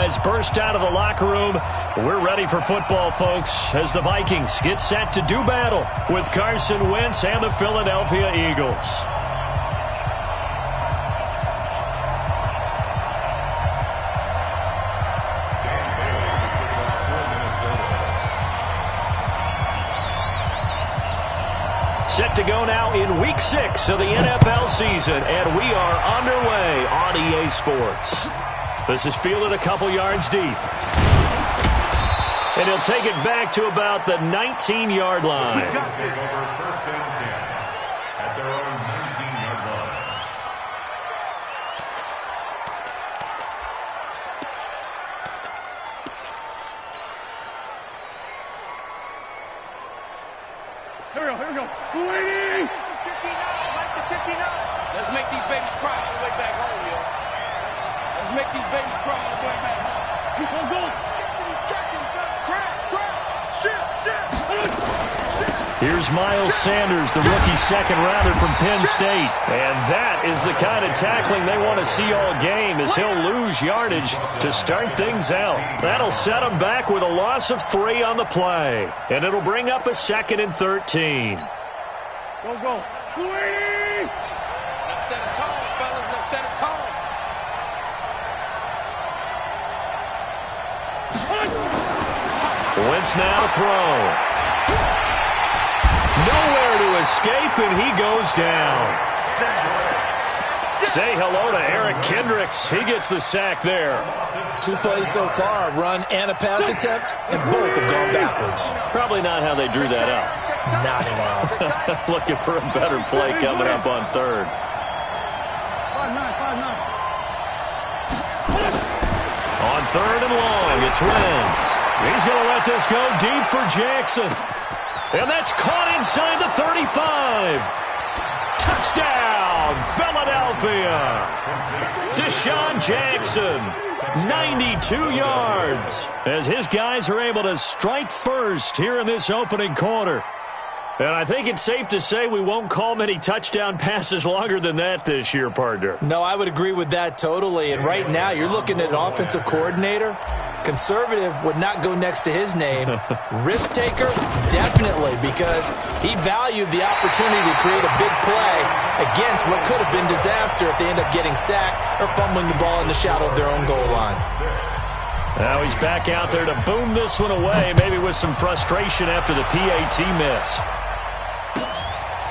guys burst out of the locker room. We're ready for football, folks, as the Vikings get set to do battle with Carson Wentz and the Philadelphia Eagles. Set to go now in Week 6 of the NFL season, and we are underway on EA Sports. This is fielded a couple yards deep. And he'll take it back to about the 19-yard line. First down 10 at their own 19-yard line. Here we go. 280. 59, like the 59. Let's make these babies cry all the way back home, yo. Let's make these babies cry all the way back home. He's going to go. He's checking. Crash. Shit. Here's Miles Sanders, the rookie second-rounder from Penn State. And that is the kind of tackling they want to see all game, as he'll lose yardage to start things out. That'll set him back with a loss of 3 on the play. And it'll bring up a 2nd and 13. Go. 280. Let's set a tone, fellas. Let's set a tone. Wentz now to throw. Nowhere to escape, and he goes down. Say hello to Eric Kendricks. He gets the sack there. 2 plays so far, a run and a pass attempt, and both have gone backwards. Probably not how they drew that up. Not at all. Looking for a better play coming up on 3rd. 5-9. On 3rd and long, it's Wentz. He's going to let this go deep for Jackson. And that's caught inside the 35. Touchdown, Philadelphia. Deshaun Jackson, 92 yards, as his guys are able to strike first here in this opening quarter. And I think it's safe to say we won't call many touchdown passes longer than that this year, partner. No, I would agree with that totally. And right now, you're looking at an offensive coordinator. Conservative would not go next to his name. Risk taker, definitely, because he valued the opportunity to create a big play against what could have been disaster if they end up getting sacked or fumbling the ball in the shadow of their own goal line. Now he's back out there to boom this one away, maybe with some frustration after the PAT miss.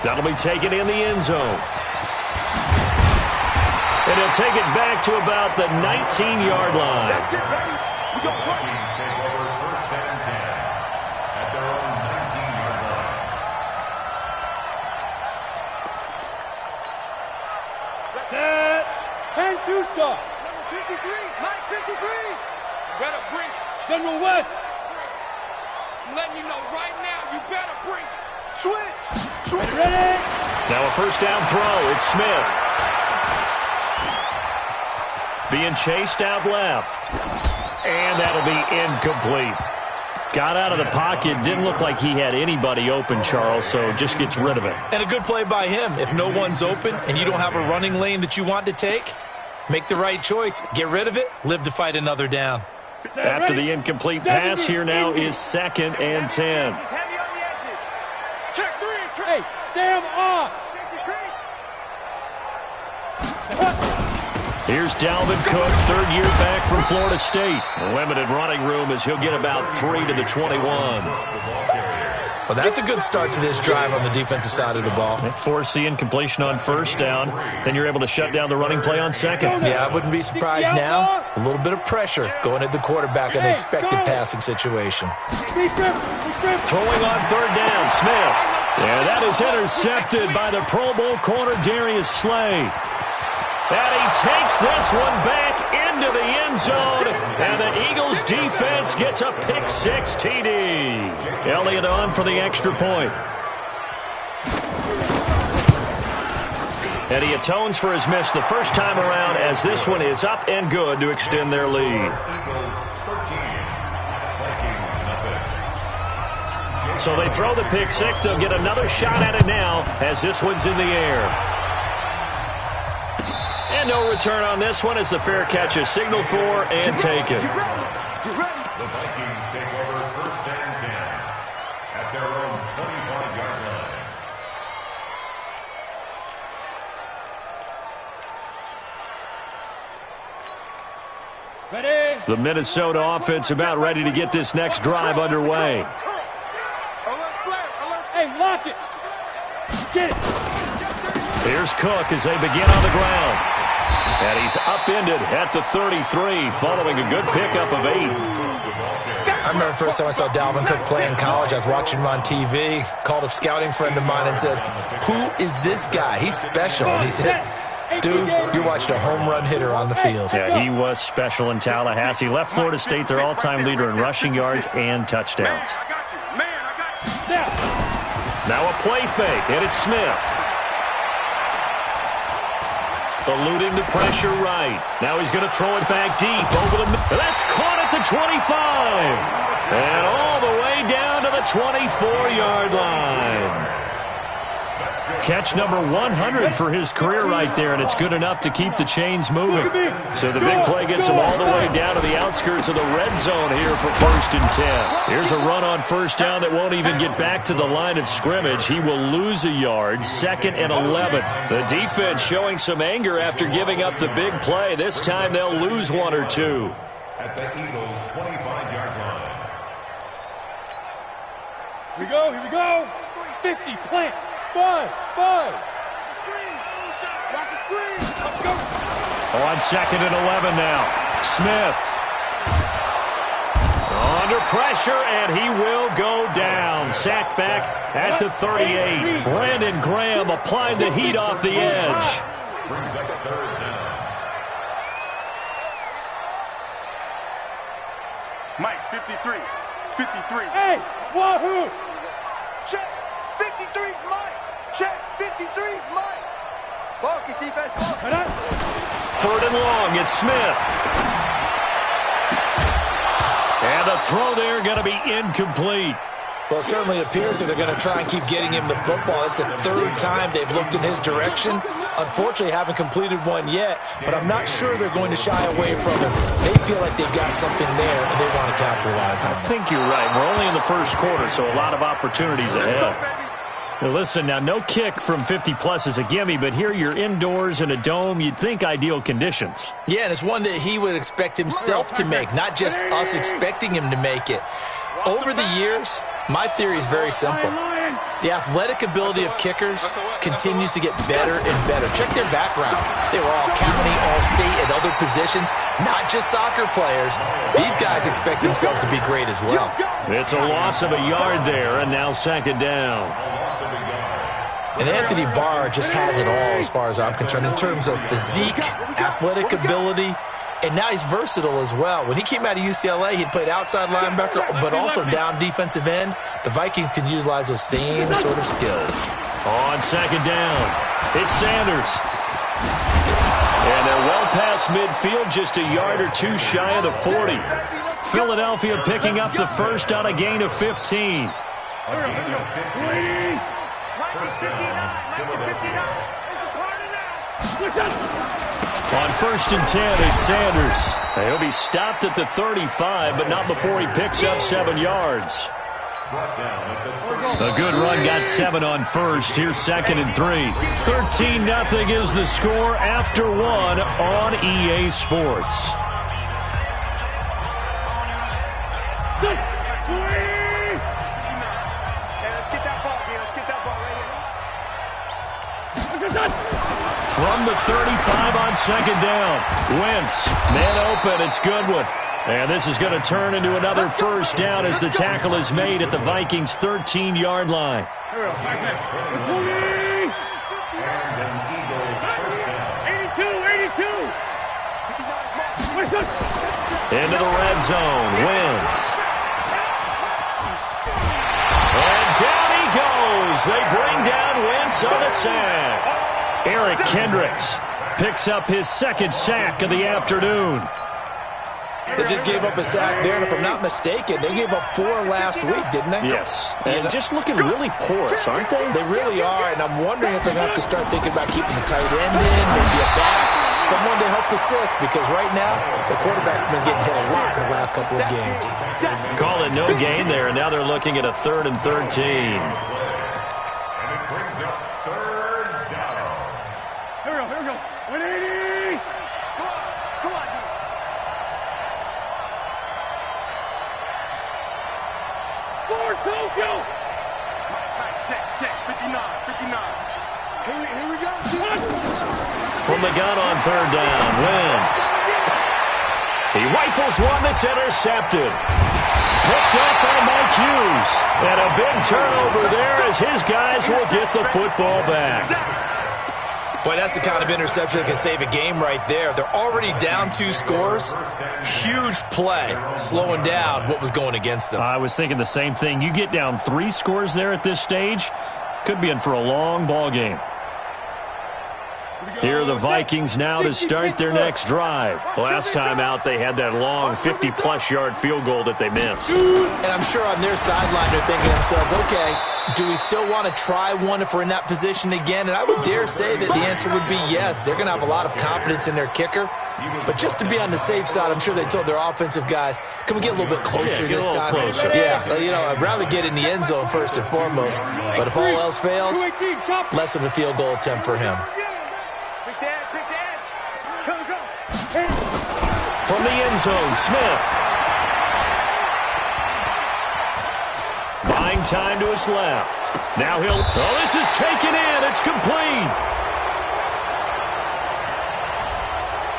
That'll be taken in the end zone. And he'll take it back to about the 19-yard line. Vikings take over first down 10 at their own 19-yard line. Set. 10-2 stop. Number 53. Mike 53. Better bring it. General West. I'm letting you know right now, you better bring it. Switch. Ready. Now a first down throw. It's Smith. Being chased out left. And that'll be incomplete. Got out of the pocket. Didn't look like he had anybody open, Charles, so just gets rid of it. And a good play by him. If no one's open and you don't have a running lane that you want to take, make the right choice. Get rid of it. Live to fight another down. After the incomplete pass, here now is 2nd and 10. Heavy on the edges. Check 3. Hey, Sam off. Here's Dalvin Cook, 3rd year back from Florida State. Limited running room as he'll get about 3 to the 21. Well, that's a good start to this drive on the defensive side of the ball. Force the incompletion on first down. Then you're able to shut down the running play on 2nd. Yeah, I wouldn't be surprised now. A little bit of pressure going at the quarterback in an expected passing situation. Throwing on 3rd down, Smith. Yeah, that is intercepted by the Pro Bowl corner Darius Slay. And he takes this one back into the end zone. And the Eagles defense gets a pick-6 TD. Elliott on for the extra point. And he atones for his miss the first time around, as this one is up and good to extend their lead. So they throw the pick-6. They'll get another shot at it now as this one's in the air. And no return on this one as the fair catch is signaled for and taken. The Vikings take over first and 10 at their own 25-yard line. Ready? The Minnesota offense about ready to get this next drive underway. Hey, lock it. Get it. Here's Cook as they begin on the ground. And he's upended at the 33 following a good pickup of 8. I remember the first time I saw Dalvin Cook play in college. I was watching him on TV, called a scouting friend of mine and said, "Who is this guy? He's special." And he said, "Dude, you're watching a home run hitter on the field." Yeah, he was special in Tallahassee. Left Florida State their all-time leader in rushing yards and touchdowns. Now a play fake, and it's Smith. Eluding the pressure right. Now he's going to throw it back deep over the middle. That's caught at the 25. And all the way down to the 24-yard line. Catch number 100 for his career right there, and it's good enough to keep the chains moving. So the big play gets him all the way down to the outskirts of the red zone here for first and 10. Here's a run on first down that won't even get back to the line of scrimmage. He will lose a yard, second and 11. The defense showing some anger after giving up the big play. This time they'll lose 1 or 2. At the Eagles' 25-yard line. Here we go. 50, plant. 5. Screen. Rock the screen. Let's go. On second and 11 now. Smith. Under pressure, and he will go down. Sacked back at the 38. Brandon Graham applied the heat off the edge. Brings up third down. Mike, 53. Hey, wahoo. Check. 53's Mike. Check. 53's Mike. Focus, defense, focus. Third and long, it's Smith. And the throw there going to be incomplete. Well, it certainly appears that they're going to try and keep getting him the football. It's the third time they've looked in his direction. Unfortunately, haven't completed one yet, but I'm not sure they're going to shy away from him. They feel like they've got something there, and they want to capitalize on it. I think you're right. We're only in the first quarter, so a lot of opportunities ahead. Now listen, now no kick from 50-plus is a gimme, but here you're indoors in a dome. You'd think ideal conditions. Yeah, and it's one that he would expect himself to make, not just us expecting him to make it. Over the years, my theory is very simple. The athletic ability of kickers continues to get better and better. Check their backgrounds. They were all county, all state, at other positions, not just soccer players. These guys expect themselves to be great as well. It's a loss of a yard there, and now second down. And Anthony Barr just has it all as far as I'm concerned in terms of physique, athletic ability, and now he's versatile as well. When he came out of UCLA, he played outside linebacker, but also down defensive end. The Vikings can utilize those same sort of skills. On second down, it's Sanders. And they're well past midfield, just a yard or two shy of the 40. Philadelphia picking up the first on a gain of 15. On first and 10, it's Sanders. He'll be stopped at the 35, but not before he picks up 7 yards. A good run got 7 on first. Here's second and 3. 13-0 is the score after 1 on EA Sports. From the 35 on second down. Wentz, man open, it's Goodwin. And this is going to turn into another first down as the tackle is made at the Vikings' 13-yard line. 82, 82. Into the red zone, Wentz. And down he goes. They bring down Wentz on a sack. Eric Kendricks picks up his second sack of the afternoon. They just gave up a sack there, and if I'm not mistaken, they gave up 4 last week, didn't they? Yes. And just looking really porous, aren't they? They really are, and I'm wondering if they're going to have to start thinking about keeping the tight end in, maybe a back, someone to help assist, because right now, the quarterback's been getting hit a lot in the last couple of games. Call it no gain there, and now they're looking at a 3rd and 13. And it brings up 3rd down. Here we go. 180. Come on, D. Forward, Tokyo. Right, check. 59. Here we go. From the gun on 3rd down, Wentz. He rifles one that's intercepted. Picked up by Mike Hughes. And a big turnover there as his guys will get the football back. Boy, that's the kind of interception that can save a game right there. They're already down 2 scores. Huge play, slowing down what was going against them. I was thinking the same thing. You get down 3 scores there at this stage, could be in for a long ball game. Here are the Vikings now to start their next drive. Last time out, they had that long 50-plus yard field goal that they missed. And I'm sure on their sideline they're thinking to themselves, okay, do we still want to try one if we're in that position again? And I would dare say that the answer would be yes. They're going to have a lot of confidence in their kicker. But just to be on the safe side, I'm sure they told their offensive guys, can we get a little bit closer this time? Closer. Yeah, I'd rather get in the end zone first and foremost. But if all else fails, less of a field goal attempt for him. Pick the edge. Go. From the end zone, Smith. Buying time to his left. Now this is taken in. It's complete.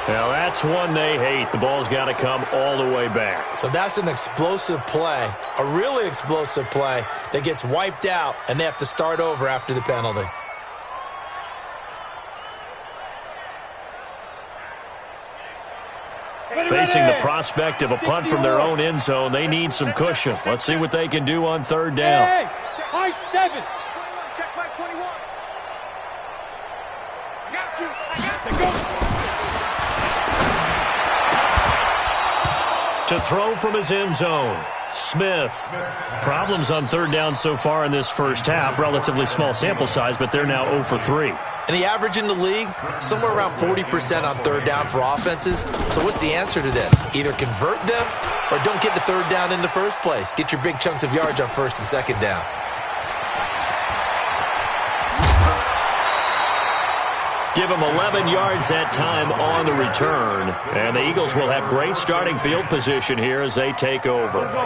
Now that's one they hate. The ball's got to come all the way back. So that's an explosive play, a really explosive play that gets wiped out, and they have to start over after the penalty. Facing the prospect of a punt from their own end zone, they need some cushion. Let's see what they can do on 3rd down. Hey, high 7. Check my 21. I got you. Go. To throw from his end zone, Smith. Problems on 3rd down so far in this first half. Relatively small sample size, but they're now 0 for 3. And the average in the league, somewhere around 40% on 3rd down for offenses. So what's the answer to this? Either convert them or don't get the 3rd down in the first place. Get your big chunks of yards on 1st and 2nd down. Give him 11 yards that time on the return. And the Eagles will have great starting field position here as they take over. 59.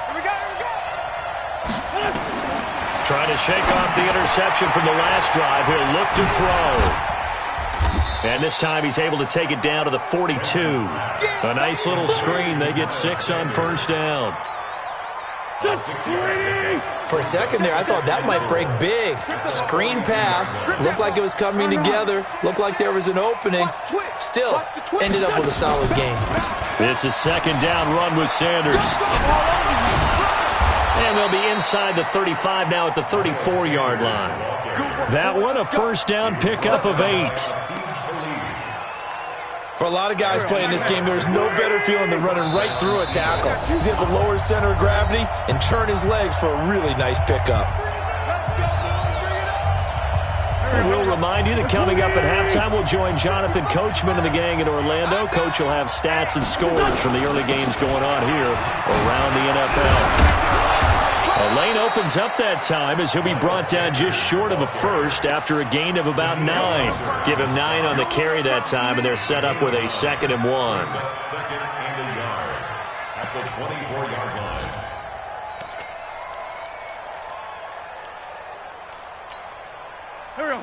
Here we go. Trying to shake off the interception from the last drive. He'll look to throw. And this time he's able to take it down to the 42. A nice little screen. They get 6 on 1st down. For a second there, I thought that might break big. Screen pass. Looked like it was coming together. Looked like there was an opening. Still, ended up with a solid game. It's a 2nd down run with Sanders. And they'll be inside the 35 now at the 34-yard line. That one, a 1st down pickup of 8. For a lot of guys playing this game, there's no better feeling than running right through a tackle. He's able to lower his center of gravity and churn his legs for a really nice pickup. We'll remind you that coming up at halftime, we'll join Jonathan Coachman and the gang in Orlando. Coach will have stats and scores from the early games going on here around the NFL. A lane opens up that time as he'll be brought down just short of a 1st after a gain of about 9. Give him 9 on the carry that time, and they're set up with a 2nd and 1. 2nd and a yard at the 24-yard line.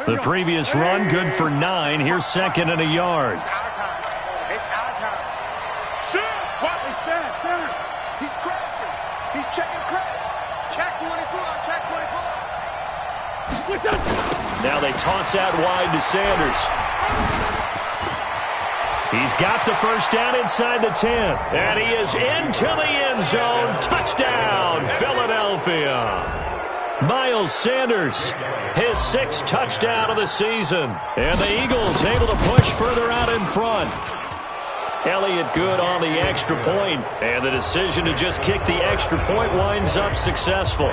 The previous run, good for 9. Here's 2nd and a yard. It's our time. It's our time. Shoot! What is that, center? He's crashing. He's checking crash. Check 24. Check 24. Now they toss out wide to Sanders. He's got the 1st down inside the 10. And he is into the end zone. Touchdown, Philadelphia. Miles Sanders, his 6th touchdown of the season. And the Eagles able to push further out in front. Elliott good on the extra point, and the decision to just kick the extra point winds up successful.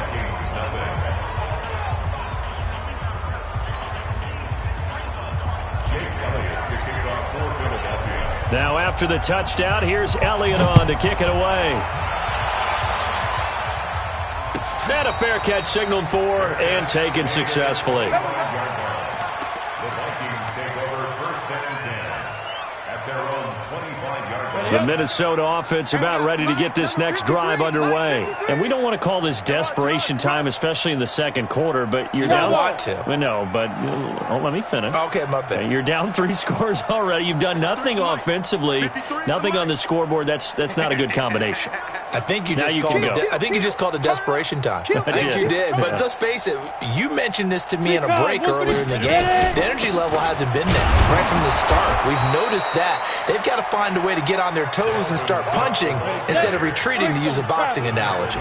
Now after the touchdown, here's Elliott on to kick it away. And a fair catch signaled for and taken successfully. The Vikings take over 1st and 10 at their own 25-yard line. The Minnesota offense about ready to get this next drive underway. And we don't want to call this desperation time, especially in the second quarter, but you're down. You don't want to. No, but let me finish. Okay, my bad. You're down 3 scores already. You've done nothing offensively, nothing on the scoreboard. That's not a good combination. I think you just called it. I think you just called it desperation time. I think you did. But let's face it, you mentioned this to me in a break earlier in the game. The energy level hasn't been there right from the start. We've noticed that. They've got to find a way to get on their toes and start punching instead of retreating, to use a boxing analogy.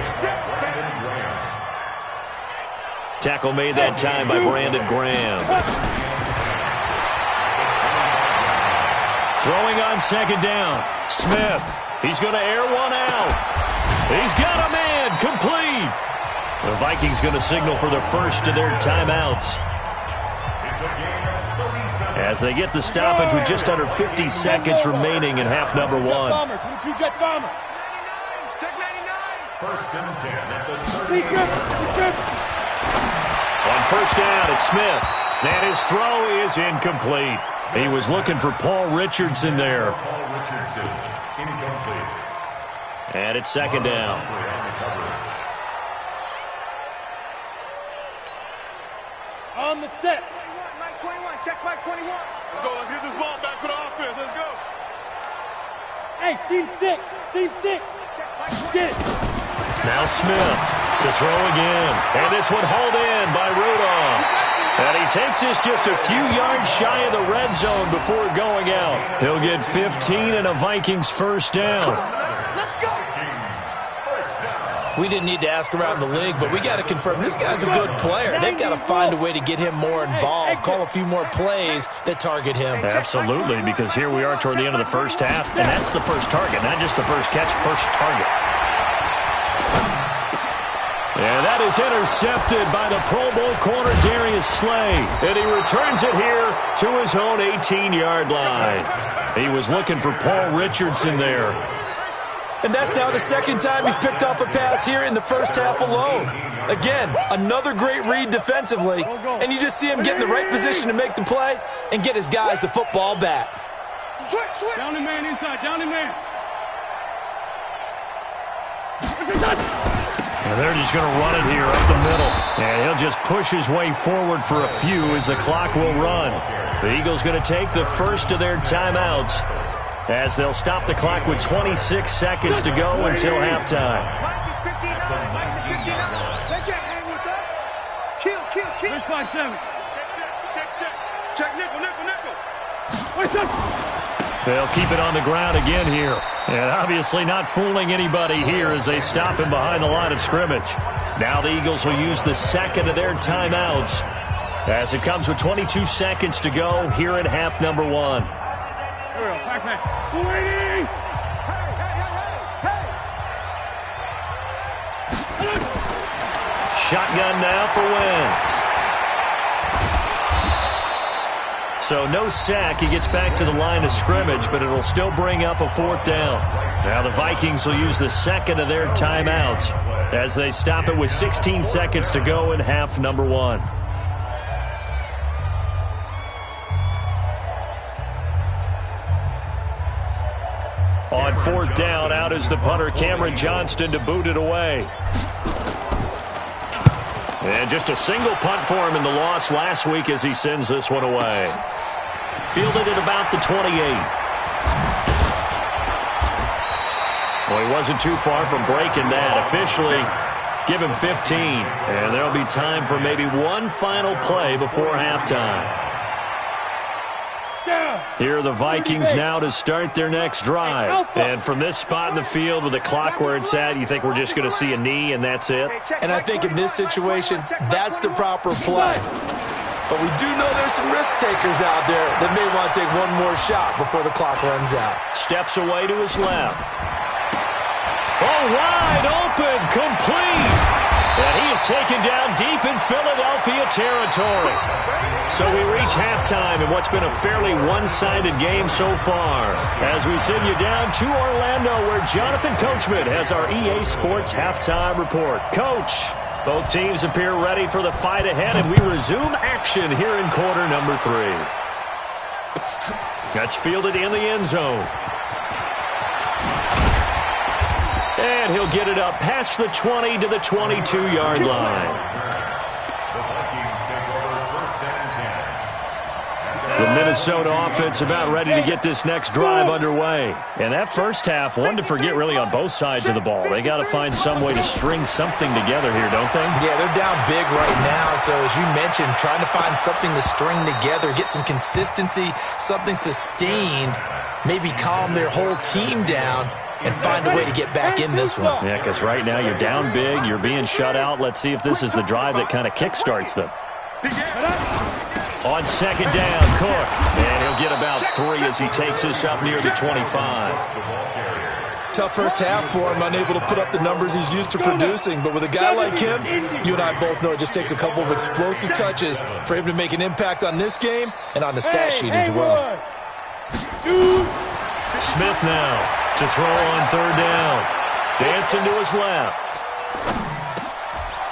Tackle made that time by Brandon Graham. Throwing on 2nd down. Smith. He's going to air one out. He's got a man. Complete. The Vikings going to signal for the first of their timeouts as they get the stoppage with just under 50 seconds remaining in half number 1. Check 99. 1st and 10 at the 30. On 1st down, it's Smith. And his throw is incomplete. He was looking for Paul Richardson there. Paul Richardson, incomplete. And it's 2nd down. On the set. Mike 21. Check Mike 21. Let's go. Let's get this ball back for the offense. Let's go. Hey, seam 6. Seam 6. Get it. Now Smith to throw again. And this one hauled in by Rudolph. And he takes this just a few yards shy of the red zone before going out. He'll get 15 and a Vikings 1st down. Let's go. We didn't need to ask around the league, but we got to confirm this guy's a good player. They've got to find a way to get him more involved, call a few more plays that target him. Absolutely, because here we are toward the end of the first half, and that's the first target, not just the first catch, first target. And that is intercepted by the Pro Bowl corner, Darius Slay. And he returns it here to his own 18-yard line. He was looking for Paul Richardson there. And that's now the 2nd time he's picked off a pass here in the first half alone. Again, another great read defensively, and you just see him get in the right position to make the play and get his guys the football back. Switch. Down the man inside. Down the man. And they're just going to run it here up the middle. And he'll just push his way forward for a few as the clock will run. The Eagles going to take the first of their timeouts as they'll stop the clock with 26 seconds to go until halftime. Mike is 59. Mike is 59. They can't hang with us. Kill. 657. Check nickel. They'll keep it on the ground again here. And obviously not fooling anybody here as they stop him behind the line of scrimmage. Now the Eagles will use the 2nd of their timeouts as it comes with 22 seconds to go here in half number 1. Waiting. Shotgun now for Wentz. So no sack. He gets back to the line of scrimmage, but it'll still bring up a 4th down. Now the Vikings will use the 2nd of their timeouts as they stop it with 16 seconds to go in half number 1. On 4th down, out is the punter, Cameron Johnston, to boot it away. And just a single punt for him in the loss last week as he sends this one away. Fielded at about the 28. Well, he wasn't too far from breaking that. Officially, give him 15. And there'll be time for maybe one final play before halftime. Down. Here are the Vikings now to start their next drive. And from this spot in the field with the clock where it's at, you think we're just going to see a knee and that's it? And I think in this situation, that's the proper play. But we do know there's some risk takers out there that may want to take one more shot before the clock runs out. Steps away to his left. Oh, wide open, complete. And he is taken down deep in Philadelphia territory. So we reach halftime in what's been a fairly one-sided game so far. As we send you down to Orlando, where Jonathan Coachman has our EA Sports halftime report. Coach, both teams appear ready for the fight ahead, and we resume action here in quarter number 3. That's fielded in the end zone. And he'll get it up past the 20 to the 22-yard line. The Minnesota offense about ready to get this next drive underway. And that first half, one to forget really on both sides of the ball. They got to find some way to string something together here, don't they? Yeah, they're down big right now. So as you mentioned, trying to find something to string together, get some consistency, something sustained, maybe calm their whole team down and find a way to get back in this one. Yeah, because right now you're down big, you're being shut out. Let's see if this is the drive that kind of kickstarts them. On second down, Cook. And he'll get about 3 as he takes this up near the 25. Tough first half for him, unable to put up the numbers he's used to producing. But with a guy like him, you and I both know it just takes a couple of explosive touches for him to make an impact on this game and on the stat sheet as well. Smith now to throw on third down. Dancing to his left.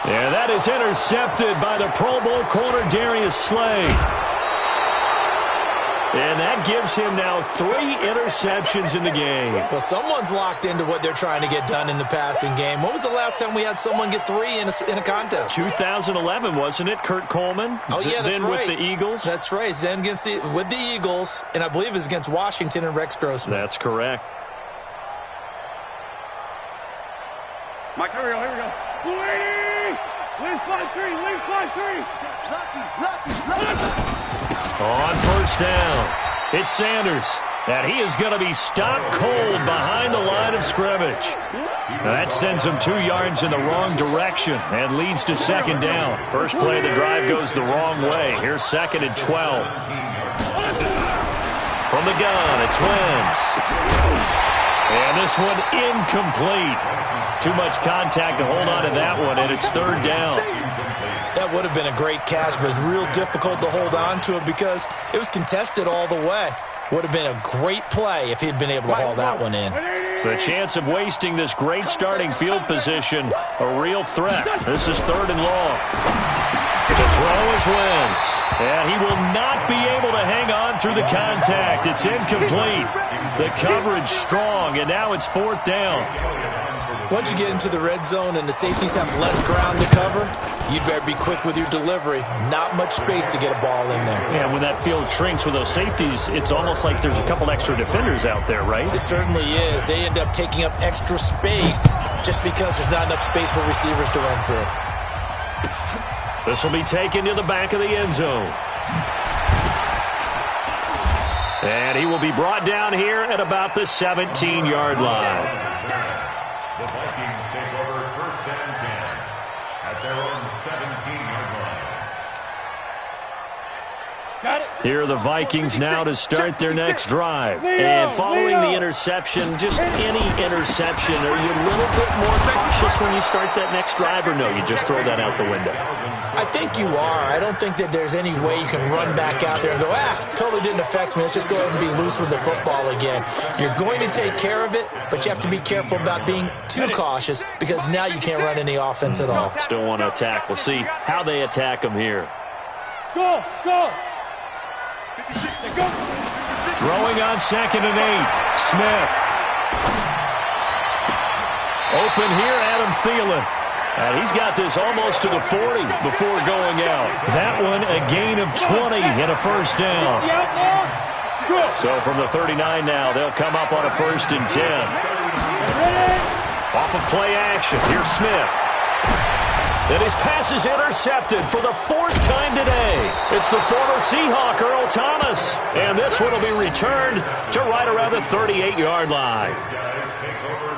And that is intercepted by the Pro Bowl corner Darius Slay. And that gives him now 3 interceptions in the game. Well, someone's locked into what they're trying to get done in the passing game. When was the last time we had someone get 3 in a contest? 2011, wasn't it? Kurt Coleman? Oh, yeah, that's then right. With the Eagles? That's right. Then with the Eagles, and I believe it was against Washington and Rex Grossman. That's correct. Mike, here we go. Win 5-3, win 5-3. On first down, it's Sanders. And he is going to be stopped cold behind the line of scrimmage. Now that sends him 2 yards in the wrong direction and leads to second down. First play of the drive goes the wrong way. Here's second and 12. From the gun, it's Wentz. And this one incomplete. Too much contact to hold on to that one, and it's third down. That would have been a great catch, but it's real difficult to hold on to it because it was contested all the way. Would have been a great play if he'd been able to haul that one in. The chance of wasting this great starting field position, a real threat. This is third and long. The throw is Wentz. And he will not be able to hang on through the contact. It's incomplete. The coverage strong, and now it's fourth down. Once you get into the red zone and the safeties have less ground to cover, you'd better be quick with your delivery. Not much space to get a ball in there. Yeah, when that field shrinks with those safeties, it's almost like there's a couple extra defenders out there, right? It certainly is. They end up taking up extra space just because there's not enough space for receivers to run through. This will be taken to the back of the end zone. And he will be brought down here at about the 17-yard line. The Vikings take over first and 10 at their own 17-yard line. Got it. Here are the Vikings now to start their next drive. And following the interception, just any interception, are you a little bit more cautious when you start that next drive, or no, you just throw that out the window? I think you are. I don't think that there's any way you can run back out there and go, totally didn't affect me. Let's just go ahead and be loose with the football again. You're going to take care of it, but you have to be careful about being too cautious because now you can't run any offense at all. Still want to attack. We'll see how they attack them here. Go, go. Throwing on second and 8. Smith. Open here, Adam Thielen. And he's got this almost to the 40 before going out. That one a gain of 20 and a first down. So from the 39 now, they'll come up on a first and 10. Off of play action, here's Smith. And his pass is intercepted for the 4th time today. It's the former Seahawk, Earl Thomas. And this one will be returned to right around the 38-yard line.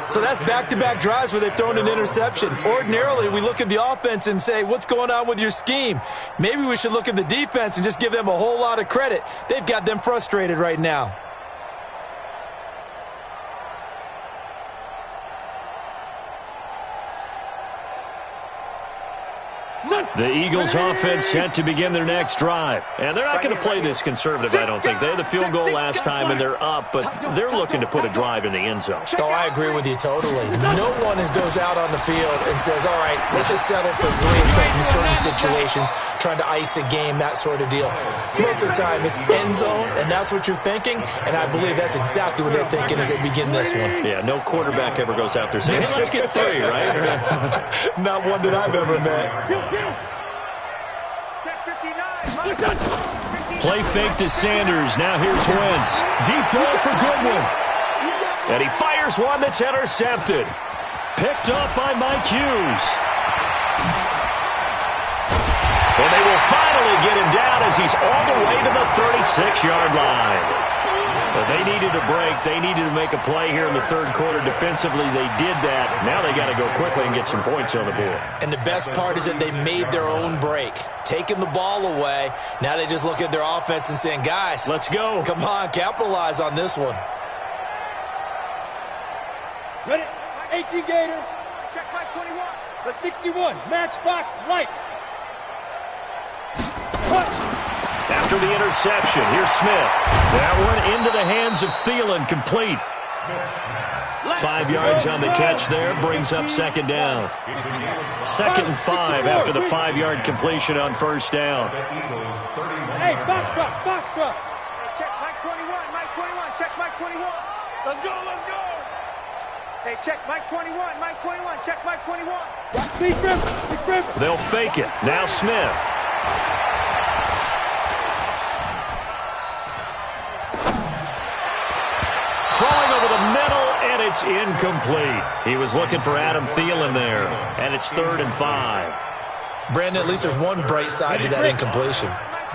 So that's back-to-back drives where they've thrown an interception. Ordinarily, we look at the offense and say, what's going on with your scheme? Maybe we should look at the defense and just give them a whole lot of credit. They've got them frustrated right now. The Eagles offense set to begin their next drive. And they're not going to play this conservative, I don't think. They had the field goal last time, and they're up, but they're looking to put a drive in the end zone. Oh, I agree with you totally. No one goes out on the field and says, all right, let's just settle for 3 in certain situations, trying to ice a game, that sort of deal. Most of the time, it's end zone, and that's what you're thinking, and I believe that's exactly what they're thinking as they begin this one. Yeah, no quarterback ever goes out there saying, hey, let's get 3, right? Not one that I've ever met. Play fake to Sanders. Now here's Wentz. Deep ball for Goodwin. And he fires one that's intercepted. Picked up by Mike Hughes. And they will finally get him down as he's all the way to the 36-yard line. But they needed a break. They needed to make a play here in the third quarter. Defensively, they did that. Now they got to go quickly and get some points on the board. And the best part is that they made their own break. Taking the ball away. Now they just look at their offense and saying, guys, let's go. Come on, capitalize on this one. Ready? 18 Gator. Check my 21. The 61. Matchbox lights. After the interception, here's Smith. That one into the hands of Thielen, complete. 5 yards on the catch there, brings up second down. 2nd and 5 after the 5-yard completion on first down. Hey, box truck, box truck. Hey, check Mike 21, Mike 21, check Mike 21. Let's go, let's go. Hey, check Mike 21, Mike 21, check Mike 21. Big grip. They'll fake it. Now Smith. Throwing over the middle, and it's incomplete. He was looking for Adam Thielen there, and it's 3rd and 5. Brandon, at least there's one bright side to that incompletion.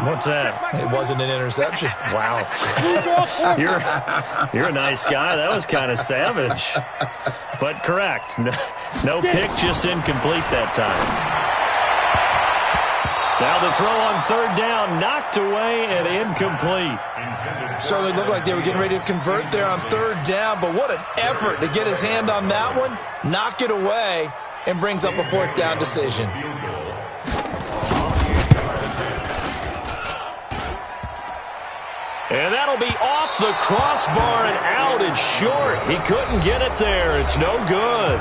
What's that? It wasn't an interception. Wow. You're a nice guy. That was kind of savage. But correct. No pick, just incomplete that time. Now the throw on 3rd down, knocked away and incomplete. Certainly looked like they were getting ready to convert there on 3rd down, but what an effort to get his hand on that one, knock it away, and brings up a 4th down decision. And that'll be off the crossbar and out. It's short. He couldn't get it there. It's no good.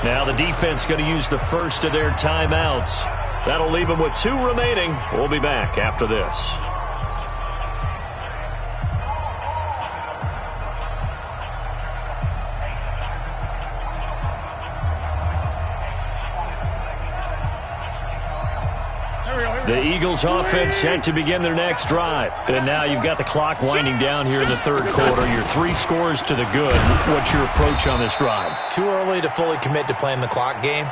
Now the defense going to use the first of their timeouts. That'll leave them with 2 remaining. We'll be back after this. The Eagles offense set to begin their next drive. And now you've got the clock winding down here in the third quarter. Your 3 scores to the good. What's your approach on this drive? Too early to fully commit to playing the clock game.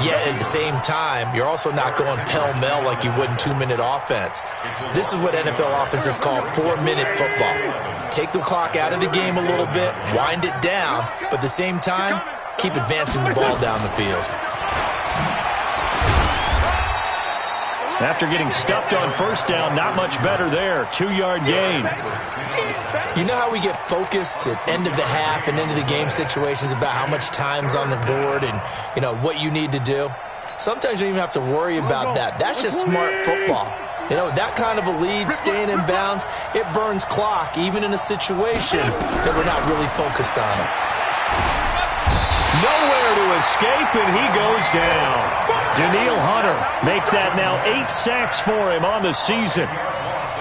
Yet at the same time, you're also not going pell-mell like you would in 2-minute offense. This is what NFL offenses call 4-minute football. Take the clock out of the game a little bit, wind it down, but at the same time, keep advancing the ball down the field. After getting stuffed on first down, not much better there. 2-yard gain. You know how we get focused at end of the half and into the game situations about how much time's on the board and, you know, what you need to do? Sometimes you don't even have to worry about that. That's just smart football. You know, that kind of a lead, staying in bounds, it burns clock, even in a situation that we're not really focused on it. Nowhere to escape, and he goes down. Daniil Hunter make that now 8 sacks for him on the season.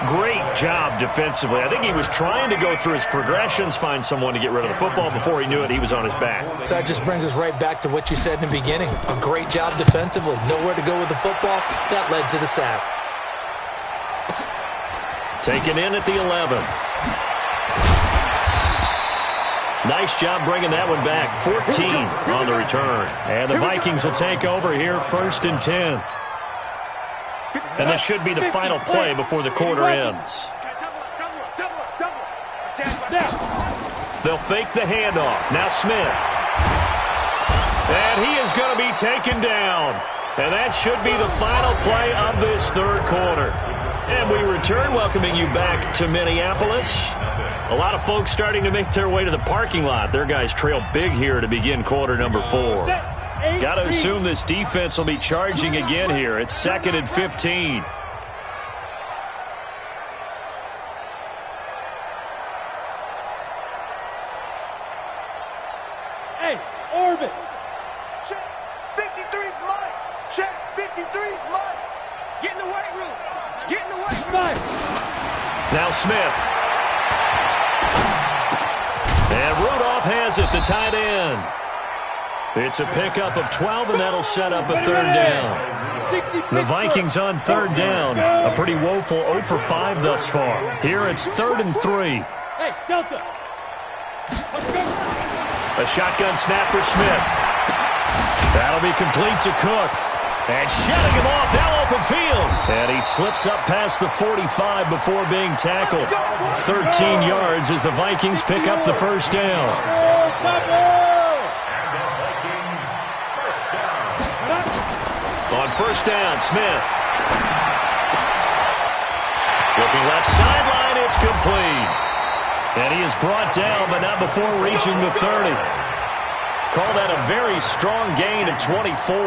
Great job defensively. I think he was trying to go through his progressions, find someone to get rid of the football. Before he knew it, he was on his back. So that just brings us right back to what you said in the beginning. A great job defensively. Nowhere to go with the football. That led to the sack. Taken in at the 11. Nice job bringing that one back. 14 on the return. And the Vikings will take over here, 1st and 10. And this should be the final play before the quarter ends. They'll fake the handoff. Now Smith. And he is going to be taken down. And that should be the final play of this third quarter. And we return, welcoming you back to Minneapolis. A lot of folks starting to make their way to the parking lot. Their guys trail big here to begin quarter number 4. Got to assume this defense will be charging again here. It's 2nd and 15. Hey, Orbit. Check. 53's mine. Check. 53's mine. Get in the weight room. Get in the weight room. Now Smith. And Rudolph has it, the tight end. It's a pickup of 12, and that'll set up a third down. The Vikings on third down. A pretty woeful 0 for 5 thus far. Here it's 3rd and 3. Hey, Delta. A shotgun snap for Smith. That'll be complete to Cook. And shutting him off down open field. And he slips up past the 45 before being tackled. 13 yards as the Vikings pick up the first down. On first down, Smith. Looking left sideline, it's complete. And he is brought down, but not before reaching the 30. Call that a very strong gain of 24.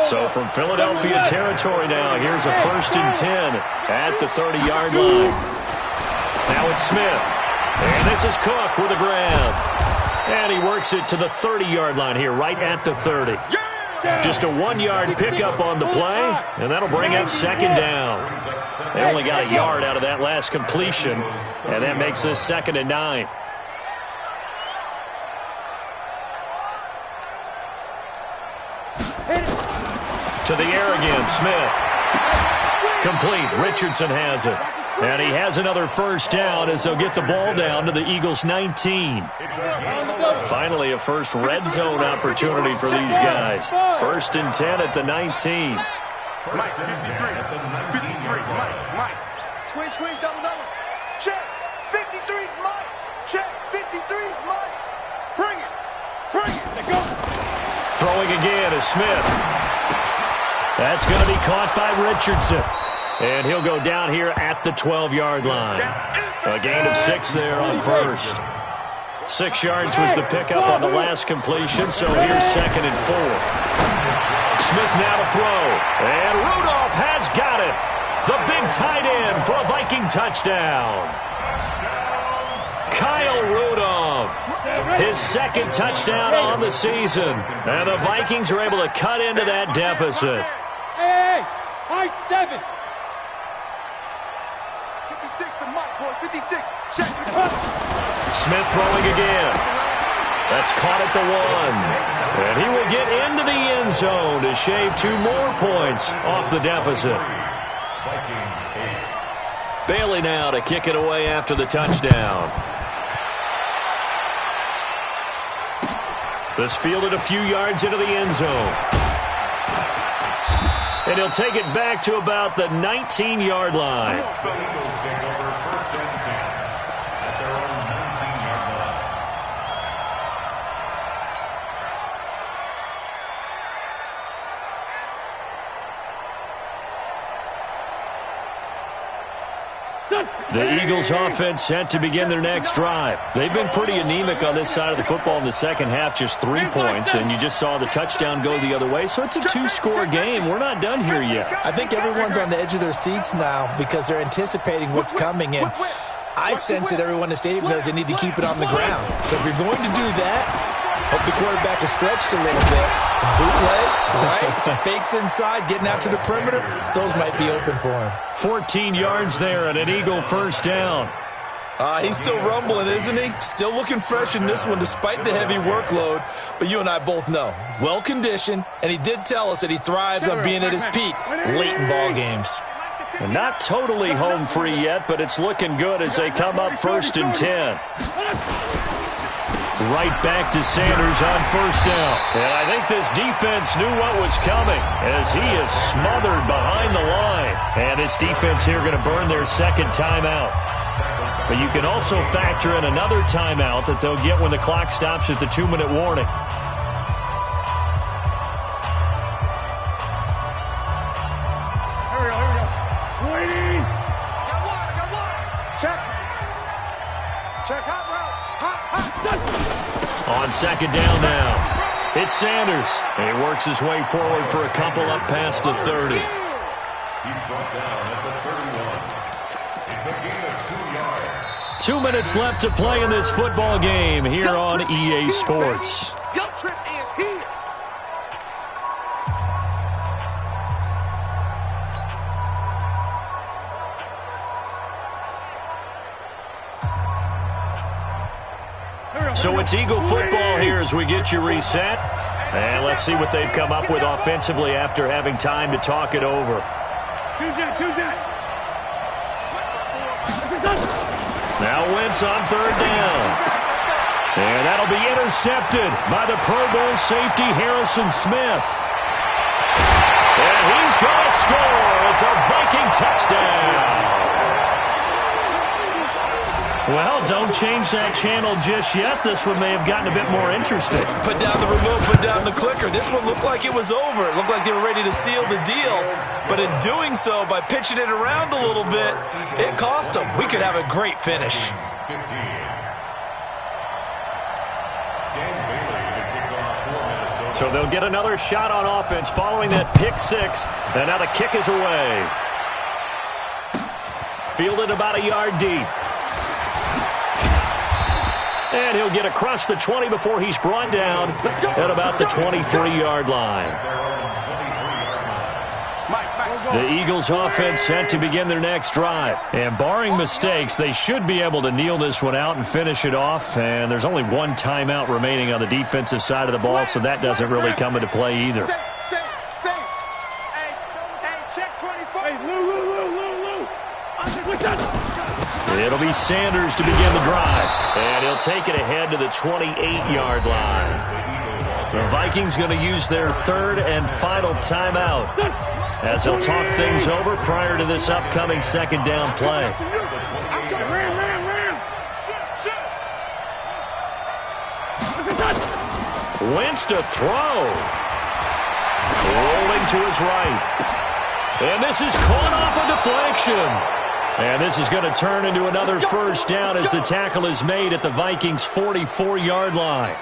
So from Philadelphia territory now, here's a 1st and 10 at the 30-yard line. Now it's Smith. And this is Cook with a grab. And he works it to the 30-yard line here, right at the 30. Just a 1-yard pickup on the play, and that'll bring up 2nd down. They only got a yard out of that last completion, and that makes this 2nd and 9. To the air again, Smith. Complete. Richardson has it. And he has another first down as they'll get the ball down to the Eagles' 19. Finally, a first red zone opportunity for these guys. 1st and 10 at the 19. Mike, 53. 53. Mike. Squeeze, double. Check. 53's mine. Check. 53's mine. Bring it. Let's go. Throwing again is Smith. That's going to be caught by Richardson. And he'll go down here at the 12-yard line. A gain of 6 there on first. 6 yards was the pickup on the last completion, so here's 2nd and 4. Smith now to throw. And Rudolph has got it. The big tight end for a Viking touchdown. Kyle Rudolph, his 2nd touchdown on the season. And the Vikings are able to cut into that deficit. Hey, high 7. 56 to Mike, boys. 56. Check. Smith throwing again. That's caught at the 1. And he will get into the end zone to shave 2 more points off the deficit. Bailey now to kick it away after the touchdown. This fielded a few yards into the end zone. And he'll take it back to about the 19-yard line. The Eagles offense set to begin their next drive. They've been pretty anemic on this side of the football in the second half, just 3 points, and you just saw the touchdown go the other way, so it's a 2-score game. We're not done here yet. I think everyone's on the edge of their seats now because they're anticipating what's coming, and I sense that everyone in the stadium knows they need to keep it on the ground. So if you're going to do that, hope the quarterback is stretched a little bit. Some bootlegs, right? Some fakes inside, getting out to the perimeter. Those might be open for him. 14 yards there and an Eagle first down. He's still rumbling, isn't he? Still looking fresh in this one despite the heavy workload. But you and I both know, well-conditioned, and he did tell us that he thrives on being at his peak late in ball games. And not totally home free yet, but it's looking good as they come up 1st and 10. right back to Sanders on first down. And I think this defense knew what was coming as he is smothered behind the line. And this defense here going to burn their second timeout. But you can also factor in another timeout that they'll get when the clock stops at the 2-minute warning. Here we go. Waiting. Got one. Check. Check, hot route. Hot. On second down now, it's Sanders. And he works his way forward for a couple up past the 30. He's brought down at the 31. It's a gain of 2 yards. 2 minutes left to play in this football game here on EA Sports. Your trip is here. So it's Eagle football here as we get you reset. And let's see what they've come up with offensively after having time to talk it over. Now Wentz on third down. And that'll be intercepted by the Pro Bowl safety Harrison Smith. And he's going to score. It's a Viking touchdown. Well, don't change that channel just yet. This one may have gotten a bit more interesting. Put down the remote, put down the clicker. This one looked like it was over. It looked like they were ready to seal the deal. But in doing so, by pitching it around a little bit, it cost them. We could have a great finish. 15. Dan Bailey to kick off for Minnesota. So they'll get another shot on offense following that pick six. And now the kick is away. Fielded about a yard deep. And he'll get across the 20 before he's brought down at about the 23-yard line. The Eagles offense set to begin their next drive. And barring mistakes, they should be able to kneel this one out and finish it off. And there's only one timeout remaining on the defensive side of the ball, so that doesn't really come into play either. Hey, check 24. Hey, Lou. It'll be Sanders to begin the drive. And he'll take it ahead to the 28-yard line. The Vikings going to use their third and final timeout as they'll talk things over prior to this upcoming second down play. Wentz to throw. Rolling to his right. And this is caught off a deflection. And this is going to turn into another first down as the tackle is made at the Vikings' 44-yard line.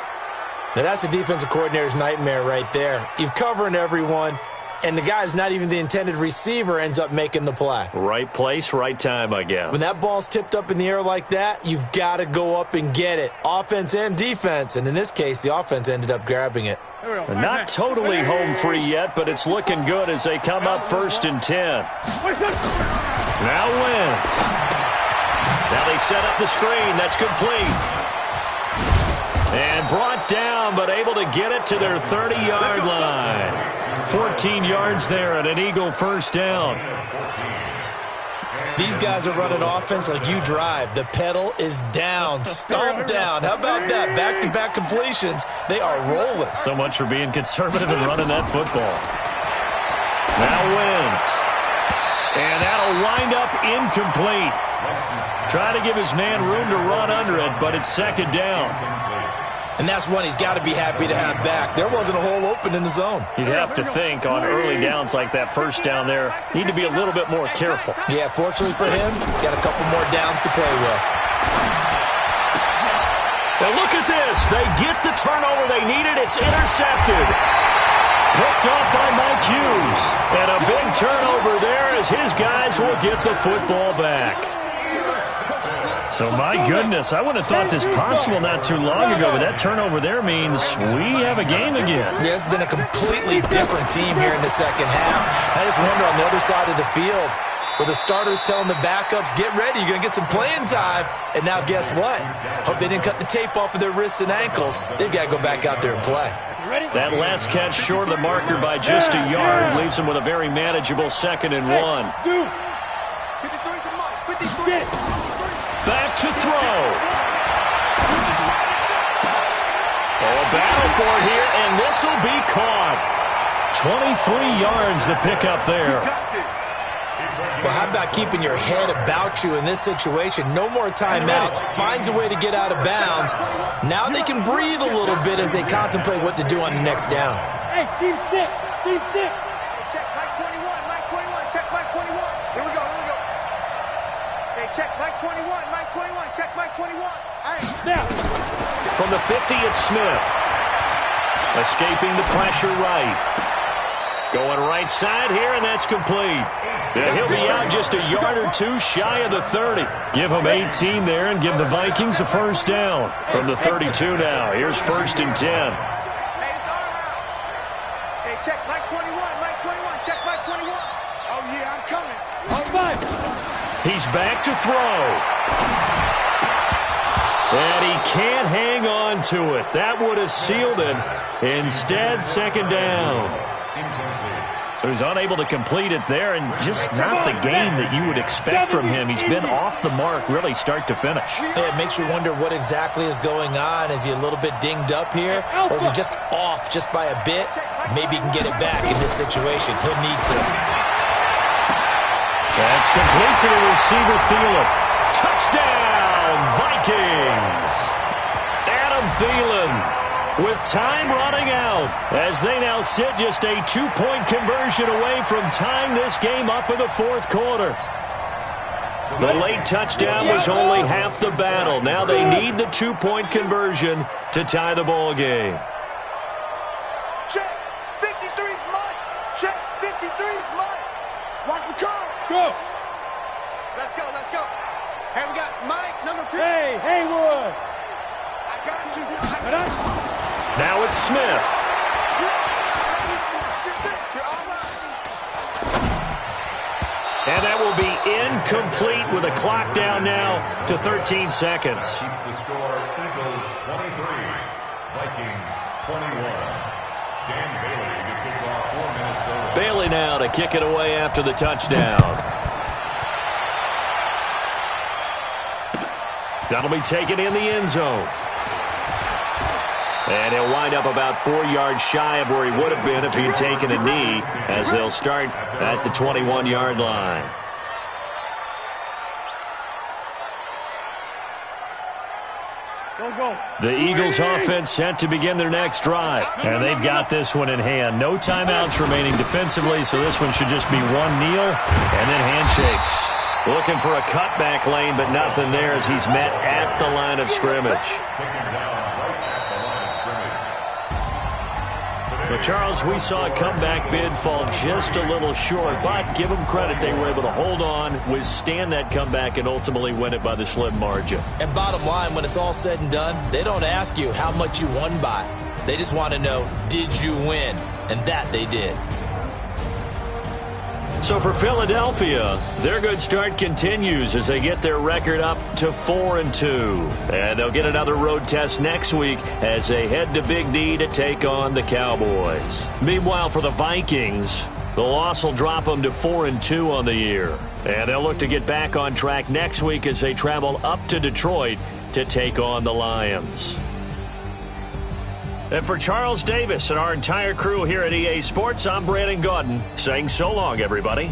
Now, that's a defensive coordinator's nightmare right there. You're covering everyone, and the guy's not even the intended receiver ends up making the play. Right place, right time, I guess. When that ball's tipped up in the air like that, you've got to go up and get it. Offense and defense, and in this case, the offense ended up grabbing it. Not totally home free yet, but it's looking good as they come up 1st and 10. Now Wentz. Now they set up the screen. That's complete. And brought down, but able to get it to their 30-yard line. 14 yards there and an Eagle first down. These guys are running offense like you drive. The pedal is down, stomp down. How about that? Back-to-back completions. They are rolling. So much for being conservative and running that football. Now Wentz. And that'll wind up incomplete. Trying to give his man room to run under it, but it's second down. And that's one he's got to be happy to have back. There wasn't a hole open in the zone. You'd have to think on early downs like that first down there, need to be a little bit more careful. Yeah, fortunately for him, got a couple more downs to play with. Now look at this. They get the turnover they needed. It's intercepted. Picked off by Mike Hughes. And a big turnover there as his guys will get the football back. So, my goodness, I would have thought this possible not too long ago, but that turnover there means we have a game again. Yeah, it's been a completely different team here in the second half. I just wonder on the other side of the field, where the starters telling the backups, get ready, you're going to get some playing time. And now guess what? Hope they didn't cut the tape off of their wrists and ankles. They've got to go back out there and play. That last catch short of the marker by just a yard leaves them with a very manageable 2nd and 1. 53 to Mike. 53. Back to throw. battle for it here, and this will be caught. 23 yards to pick up there. Well, how about keeping your head about you in this situation? No more timeouts. Finds a way to get out of bounds. Now they can breathe a little bit as they contemplate what to do on the next down. Hey, team 6. Team 6. Hey, check Mike 21. Mike 21. Check Mike 21. Here we go. Hey, check Mike 21. Mike 21. Check Mike 21. Hey. Now. From the 50, it's Smith. Escaping the pressure right. Going right side here, and that's complete. Yeah, he'll be out just a yard or two shy of the 30. Give him 18 there and give the Vikings a first down. From the 32 now, here's 1st and 10. Hey, it's our house. Hey, check Mike 21. Mike 21. Check Mike 21. Oh, yeah, I'm coming. All right. He's back to throw. And he can't hang on to it. That would have sealed it. Instead, 2nd down. So he's unable to complete it there, and just not the game that you would expect from him. He's been off the mark really start to finish. Yeah, it makes you wonder what exactly is going on. Is he a little bit dinged up here, or is he just off just by a bit? Maybe he can get it back in this situation. He'll need to. That's complete to the receiver, Thielen. Touchdown, Vikings! Adam Thielen with time running out as they now sit just a 2-point conversion away from tying this game up in the 4th quarter. The late touchdown was only half the battle. Now they need the 2-point conversion to tie the ball game. Check. 53's Mike. Check. 53's Mike. Watch the call. Go. Let's go. Let's go. Hey, we got Mike, number 3. Hey, Haywood. I got you. Now it's Smith. And that will be incomplete with a clock down now to 13 seconds. Keep the score, Eagles 23, Vikings 21. Dan Bailey to kick off 4 minutes over. Bailey now to kick it away after the touchdown. That'll be taken in the end zone. And he'll wind up about 4 yards shy of where he would have been if he'd taken a knee, as they'll start at the 21-yard line. Go. The Eagles offense set to begin their next drive, and they've got this one in hand. No timeouts remaining defensively, so this one should just be one kneel and then handshakes. Looking for a cutback lane, but nothing there as he's met at the line of scrimmage. But, Charles, we saw a comeback bid fall just a little short, but give them credit. They were able to hold on, withstand that comeback, and ultimately win it by the slim margin. And bottom line, when it's all said and done, they don't ask you how much you won by. They just want to know, did you win? And that they did. So for Philadelphia, their good start continues as they get their record up to 4-2. And they'll get another road test next week as they head to Big D to take on the Cowboys. Meanwhile, for the Vikings, the loss will drop them to 4-2 on the year. And they'll look to get back on track next week as they travel up to Detroit to take on the Lions. And for Charles Davis and our entire crew here at EA Sports, I'm Brandon Gaudin saying so long, everybody.